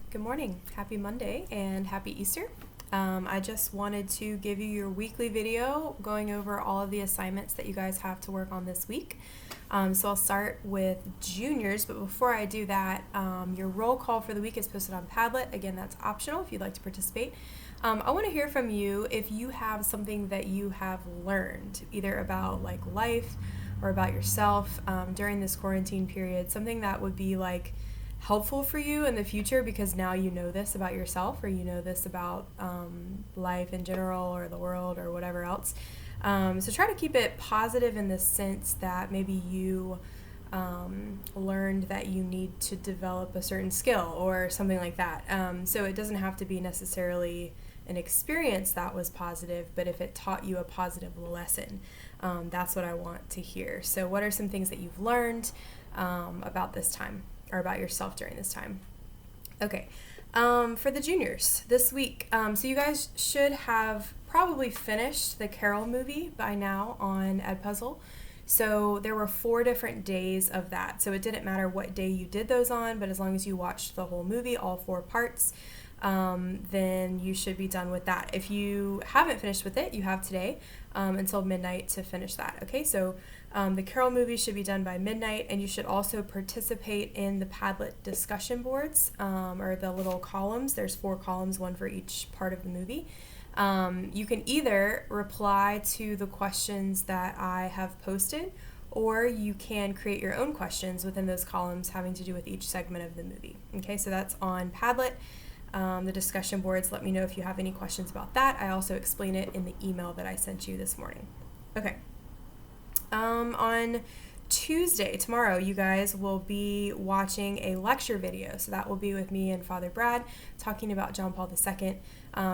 Good morning. Happy Monday and happy Easter. I just wanted to give you your weekly video going over all of the assignments that you guys have to work on this week. So I'll start with juniors, but before I do that, your roll call for the week is posted on Padlet. Again, that's optional if you'd like to participate. I want to hear from you if you have something that you have learned, either about like life or about yourself during this quarantine period, something that would be like helpful for you in the future because now you know this about yourself or you know this about life in general or the world or whatever else. So try to keep it positive in the sense that maybe you learned that you need to develop a certain skill or something like that. So it doesn't have to be necessarily an experience that was positive, but if it taught you a positive lesson, that's what I want to hear. So what are some things that you've learned about this time? Or about yourself during this time. Okay, for the juniors this week, so you guys should have probably finished the Carol movie by now on Edpuzzle. So there were 4 different days of that. So it didn't matter what day you did those on, but as long as you watched the whole movie, all 4 parts, then you should be done with that. If you haven't finished with it, you have today until midnight to finish that. Okay, so the Carol movie should be done by midnight, and you should also participate in the Padlet discussion boards or the little columns. There's 4 columns, one for each part of the movie. You can either reply to the questions that I have posted, or you can create your own questions within those columns having to do with each segment of the movie. Okay, so that's on Padlet. The discussion boards, let me know if you have any questions about that. I also explain it in the email that I sent you this morning. Okay. On Tuesday, tomorrow, you guys will be watching a lecture video. So that will be with me and Father Brad talking about John Paul II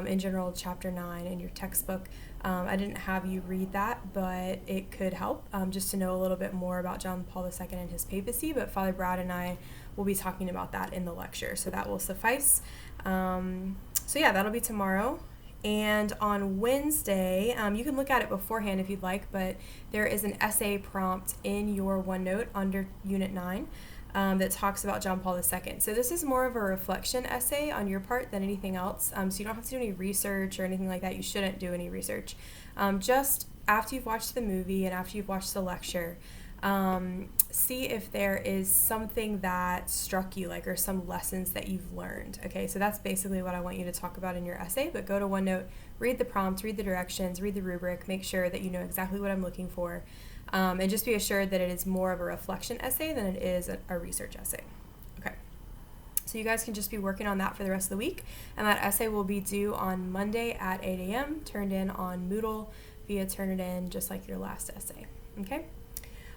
in general, chapter 9 in your textbook. I didn't have you read that, but it could help just to know a little bit more about John Paul II and his papacy. But Father Brad and I will be talking about that in the lecture, so that will suffice. So yeah, that'll be tomorrow. And on Wednesday, you can look at it beforehand if you'd like, but there is an essay prompt in your OneNote under Unit 9 that talks about John Paul II. So this is more of a reflection essay on your part than anything else. So you don't have to do any research or anything like that. You shouldn't do any research. Just after you've watched the movie and after you've watched the lecture, see if there is something that struck you, like, or some lessons that you've learned. Okay, so that's basically what I want you to talk about in your essay, but go to OneNote, read the prompt, read the directions, read the rubric, make sure that you know exactly what I'm looking for, and just be assured that it is more of a reflection essay than it is a research essay. Okay, so you guys can just be working on that for the rest of the week, and that essay will be due on Monday at 8 a.m., turned in on Moodle via Turnitin, just like your last essay. Okay?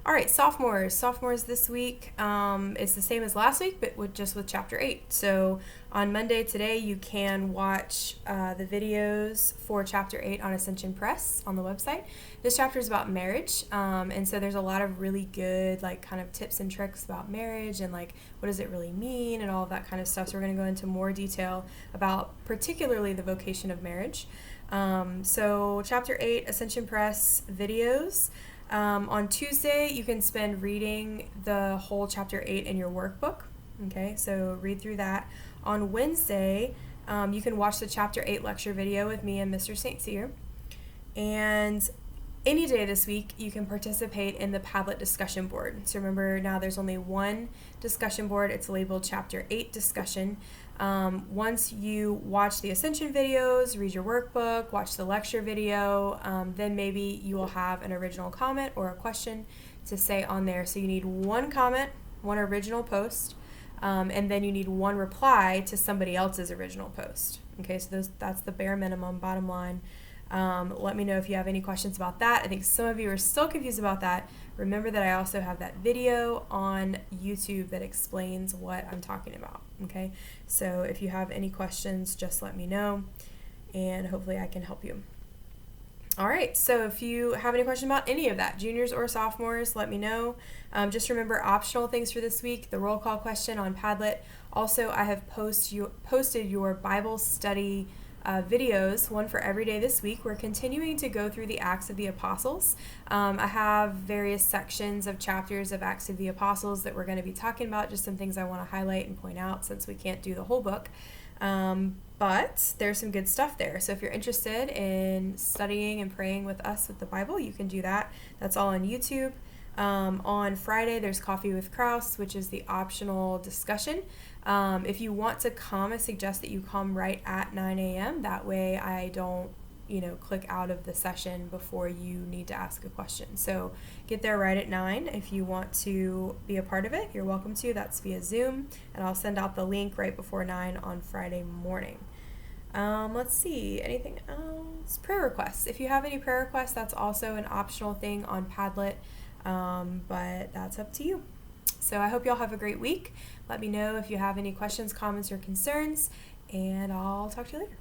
All right, sophomores. Sophomores this week, it's the same as last week, but just with chapter 8. So on Monday today, you can watch the videos for chapter 8 on Ascension Press on the website. This chapter is about marriage, and so there's a lot of really good, like, kind of tips and tricks about marriage and, like, what does it really mean and all of that kind of stuff. So we're going to go into more detail about particularly the vocation of marriage. So chapter 8, Ascension Press videos. On Tuesday, you can spend reading the whole chapter 8 in your workbook. Okay, so read through that. On Wednesday, you can watch the chapter 8 lecture video with me and Mr. St. Cyr. And any day this week, you can participate in the Padlet discussion board. So remember, now there's only one discussion board. It's labeled chapter 8 discussion. Once you watch the Ascension videos, read your workbook, watch the lecture video, then maybe you will have an original comment or a question to say on there. So you need one comment, one original post, and then you need one reply to somebody else's original post. Okay, so that's the bare minimum, bottom line. Let me know if you have any questions about that. I think some of you are still confused about that. Remember that I also have that video on YouTube that explains what I'm talking about. Okay, so if you have any questions, just let me know, and hopefully I can help you. All right, so if you have any question about any of that, juniors or sophomores, let me know. Just remember optional things for this week, the roll call question on Padlet. Also, I have posted your Bible study videos, one for every day this week. We're continuing to go through the Acts of the Apostles. I have various sections of chapters of Acts of the Apostles that we're going to be talking about, just some things I want to highlight and point out since we can't do the whole book. But there's some good stuff there. So if you're interested in studying and praying with us with the Bible, you can do that. That's all on YouTube. On Friday, there's Coffee with Kraus, which is the optional discussion. If you want to come, I suggest that you come right at 9 a.m. That way I don't, click out of the session before you need to ask a question. So get there right at 9. If you want to be a part of it, you're welcome to. That's via Zoom, and I'll send out the link right before 9 on Friday morning. Let's see, anything else? Prayer requests. If you have any prayer requests, that's also an optional thing on Padlet, but that's up to you. So I hope y'all have a great week. Let me know if you have any questions, comments, or concerns, and I'll talk to you later.